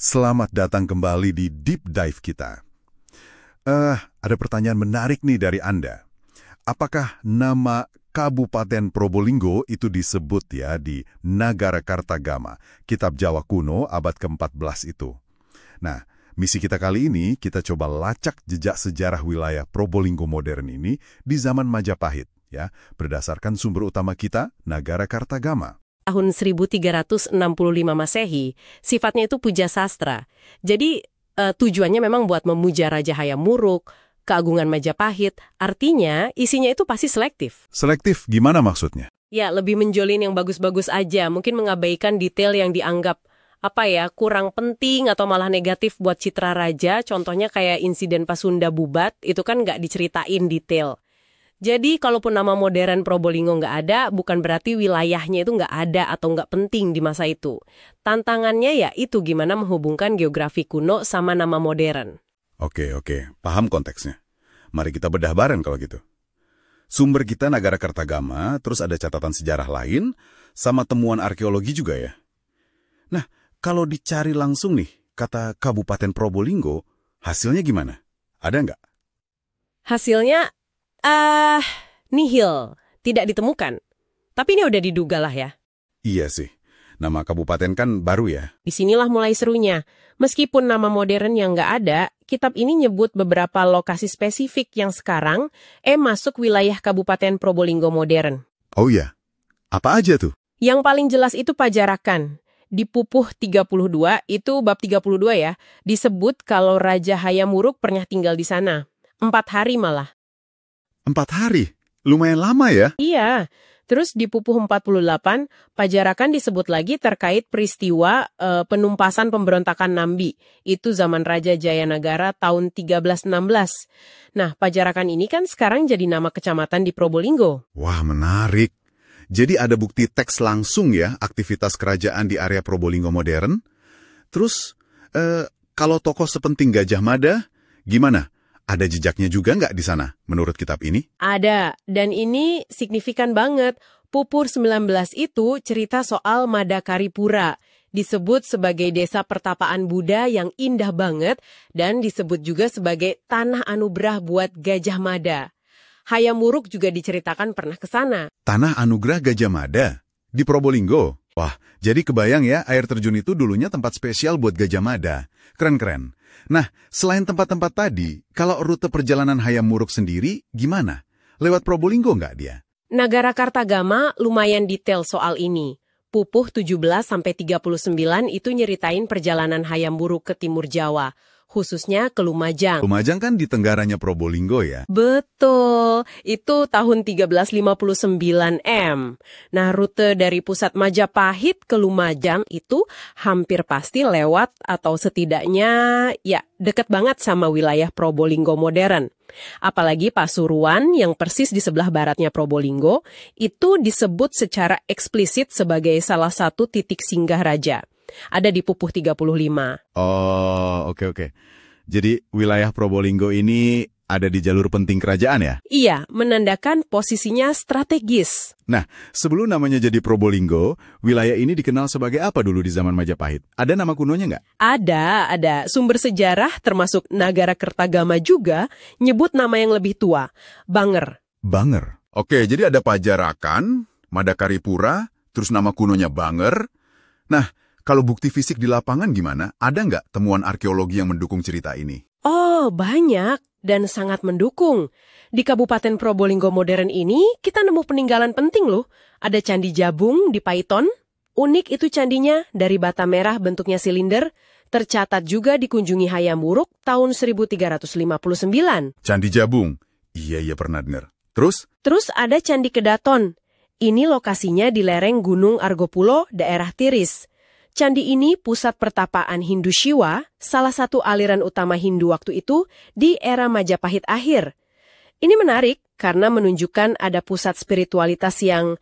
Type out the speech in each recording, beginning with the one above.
Selamat datang kembali di Deep Dive kita. Ada pertanyaan menarik nih dari Anda. Apakah nama Kabupaten Probolinggo itu disebut ya di Nagarakartagama, Kitab Jawa Kuno abad ke-14 itu? Nah, misi kita kali ini kita coba lacak jejak sejarah wilayah Probolinggo modern ini di zaman Majapahit, ya, berdasarkan sumber utama kita, Nagarakartagama. Tahun 1365 Masehi, sifatnya itu puja sastra. Jadi tujuannya memang buat memuja Raja Hayam Wuruk, keagungan Majapahit, artinya isinya itu pasti selektif. Selektif gimana maksudnya? Ya, lebih menjolin yang bagus-bagus aja, mungkin mengabaikan detail yang dianggap kurang penting atau malah negatif buat citra raja. Contohnya kayak insiden Pasunda Bubat, itu kan nggak diceritain detail. Jadi, kalaupun nama modern Probolinggo nggak ada, bukan berarti wilayahnya itu nggak ada atau nggak penting di masa itu. Tantangannya ya itu gimana menghubungkan geografi kuno sama nama modern. Oke, paham konteksnya. Mari kita bedah bareng kalau gitu. Sumber kita Nagarakartagama, terus ada catatan sejarah lain, sama temuan arkeologi juga ya. Nah, kalau dicari langsung nih, kata Kabupaten Probolinggo, hasilnya gimana? Ada nggak? Hasilnya, nihil, tidak ditemukan. Tapi ini udah diduga lah ya. Iya sih, nama kabupaten kan baru ya. Disinilah mulai serunya. Meskipun nama modern yang nggak ada, kitab ini nyebut beberapa lokasi spesifik yang sekarang masuk wilayah Kabupaten Probolinggo modern. Oh iya, apa aja tuh? Yang paling jelas itu Pajarakan. Di Pupuh 32, itu bab 32 ya, disebut kalau Raja Hayam Wuruk pernah tinggal di sana. 4 hari malah. 4 hari? Lumayan lama ya? Iya. Terus di Pupuh 48, Pajarakan disebut lagi terkait peristiwa penumpasan pemberontakan Nambi. Itu zaman Raja Jayanagara tahun 1316. Nah, Pajarakan ini kan sekarang jadi nama kecamatan di Probolinggo. Wah, menarik. Jadi ada bukti teks langsung ya aktivitas kerajaan di area Probolinggo modern. Terus, kalau tokoh sepenting Gajah Mada, gimana? Ada jejaknya juga nggak di sana, menurut kitab ini? Ada, dan ini signifikan banget. Pupur 19 itu cerita soal Madakaripura. Disebut sebagai desa pertapaan Buddha yang indah banget, dan disebut juga sebagai tanah anugerah buat Gajah Mada. Hayam Wuruk juga diceritakan pernah ke sana. Tanah anugerah Gajah Mada? Di Probolinggo? Wah, jadi kebayang ya, air terjun itu dulunya tempat spesial buat Gajah Mada. Keren-keren. Nah, selain tempat-tempat tadi, kalau rute perjalanan Hayam Wuruk sendiri, gimana? Lewat Probolinggo nggak dia? Nagarakartagama lumayan detail soal ini. Pupuh 17-39 itu nyeritain perjalanan Hayam Wuruk ke Timur Jawa, khususnya ke Lumajang. Lumajang kan di tenggaranya Probolinggo ya? Betul, itu tahun 1359 M. Nah, rute dari pusat Majapahit ke Lumajang itu hampir pasti lewat atau setidaknya ya deket banget sama wilayah Probolinggo modern. Apalagi Pasuruan yang persis di sebelah baratnya Probolinggo itu disebut secara eksplisit sebagai salah satu titik singgah raja. Ada di Pupuh 35. Oh, oke. Jadi wilayah Probolinggo ini ada di jalur penting kerajaan ya? Iya, menandakan posisinya strategis. Nah, sebelum namanya jadi Probolinggo, wilayah ini dikenal sebagai apa dulu di zaman Majapahit? Ada nama kunonya nggak? Ada. Sumber sejarah termasuk Nagarakartagama juga nyebut nama yang lebih tua, Banger. Banger? Oke, jadi ada Pajarakan, Madakaripura, terus nama kunonya Banger. Nah, kalau bukti fisik di lapangan gimana? Ada nggak temuan arkeologi yang mendukung cerita ini? Oh, banyak dan sangat mendukung. Di Kabupaten Probolinggo modern ini, kita nemu peninggalan penting loh. Ada Candi Jabung di Paiton. Unik itu candinya, dari bata merah bentuknya silinder. Tercatat juga dikunjungi Hayam Wuruk tahun 1359. Candi Jabung? Iya pernah dengar. Terus ada Candi Kedaton. Ini lokasinya di lereng Gunung Argopulo, daerah Tiris. Candi ini pusat pertapaan Hindu Shiva, salah satu aliran utama Hindu waktu itu di era Majapahit akhir. Ini menarik karena menunjukkan ada pusat spiritualitas yang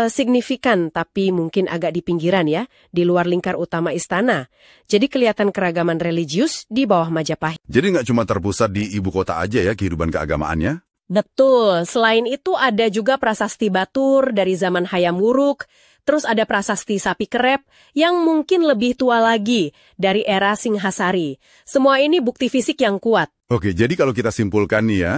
signifikan tapi mungkin agak di pinggiran ya, di luar lingkar utama istana. Jadi kelihatan keragaman religius di bawah Majapahit. Jadi nggak cuma terpusat di ibu kota aja ya kehidupan keagamaannya? Betul, selain itu ada juga prasasti Batur dari zaman Hayam Wuruk, Terus ada prasasti Sapi Kerep yang mungkin lebih tua lagi dari era Singhasari. Semua ini bukti fisik yang kuat. Oke, jadi kalau kita simpulkan nih ya,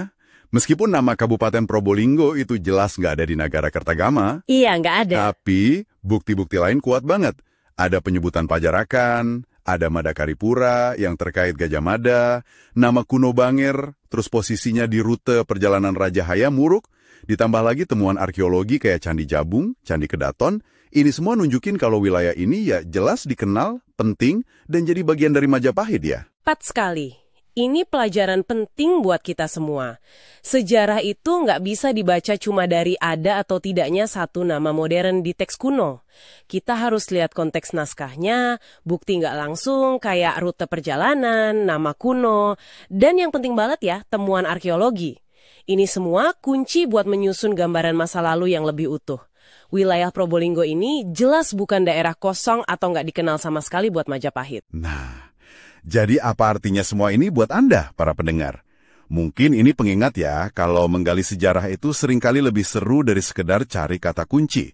meskipun nama Kabupaten Probolinggo itu jelas nggak ada di Nagara Kertagama, Iya, nggak ada. tapi bukti-bukti lain kuat banget. Ada penyebutan Pajarakan, ada Madakaripura yang terkait Gajah Mada, nama kuno Banger, terus posisinya di rute perjalanan Raja Hayam Wuruk, ditambah lagi temuan arkeologi kayak Candi Jabung, Candi Kedaton. Ini semua nunjukin kalau wilayah ini ya jelas dikenal, penting, dan jadi bagian dari Majapahit ya. Tepat sekali. Ini pelajaran penting buat kita semua. Sejarah itu nggak bisa dibaca cuma dari ada atau tidaknya satu nama modern di teks kuno. Kita harus lihat konteks naskahnya, bukti nggak langsung kayak rute perjalanan, nama kuno, dan yang penting banget ya, temuan arkeologi. Ini semua kunci buat menyusun gambaran masa lalu yang lebih utuh. Wilayah Probolinggo ini jelas bukan daerah kosong atau nggak dikenal sama sekali buat Majapahit. Nah, jadi apa artinya semua ini buat Anda, para pendengar? Mungkin ini pengingat ya, kalau menggali sejarah itu seringkali lebih seru dari sekedar cari kata kunci.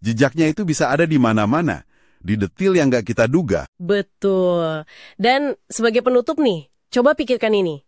Jejaknya itu bisa ada di mana-mana, di detil yang nggak kita duga. Betul. Dan sebagai penutup nih, coba pikirkan ini.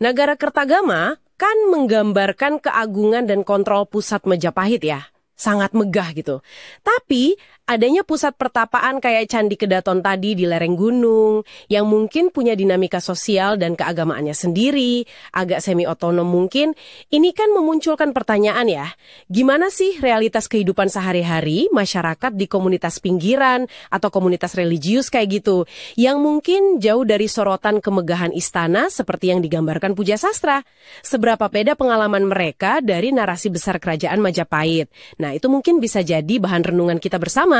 Nagara Kertagama kan menggambarkan keagungan dan kontrol pusat Majapahit ya. Sangat megah gitu. Tapi adanya pusat pertapaan kayak Candi Kedaton tadi di lereng gunung, yang mungkin punya dinamika sosial dan keagamaannya sendiri, agak semi-otonom mungkin, ini kan memunculkan pertanyaan ya, gimana sih realitas kehidupan sehari-hari masyarakat di komunitas pinggiran atau komunitas religius kayak gitu, yang mungkin jauh dari sorotan kemegahan istana seperti yang digambarkan Puja Sastra. Seberapa beda pengalaman mereka dari narasi besar kerajaan Majapahit? Nah, itu mungkin bisa jadi bahan renungan kita bersama.